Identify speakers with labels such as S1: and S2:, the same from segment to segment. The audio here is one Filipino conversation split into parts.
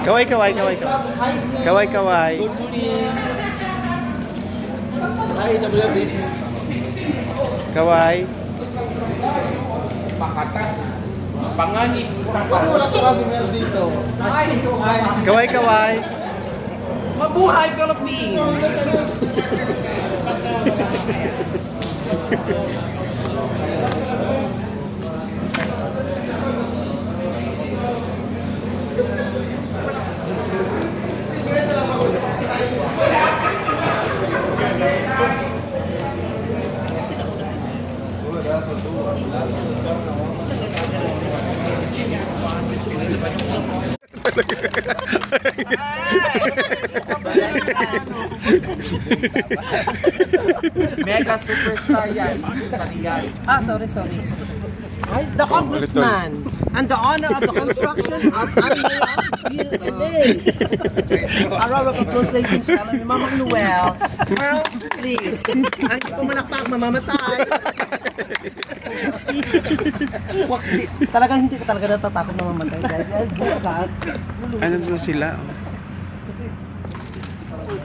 S1: Kaway, kaway, kaway, kaway. Kaway, kaway.
S2: Good morning. Hi, WBC.
S1: Kaway.
S2: Pakatas. Panganib.
S3: Wala sa webinar dito.
S1: Kaway, kaway.
S3: Mabuhay Philippines!
S2: Mega superstar yan.
S3: Sorry. The congressman and the honor of the construction of PLA. Aurora Congratulations sa alam ni Mama Noel. Pearl, please. Ang hindi pumalakpak, mamamatay. Talagang hindi ka talaga natatakot na mamatay. Dahil bukas.
S1: Ano na sila?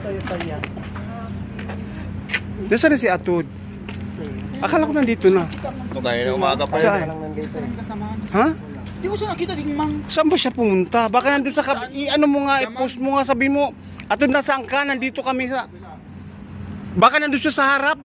S3: Saya-saya.
S1: Nasaan na si Atud? Akala ko nandito na.
S4: Kaya na umaga pa
S1: Saan? Ha?
S2: Hindi ko siya nakita din, Mang.
S1: Saan ba siya pumunta? Baka nandun sa ano mo nga, i-post mo nga, sabihin mo, Atud, nasaan ka? Nandito kami sa... Baka nandun siya sa harap.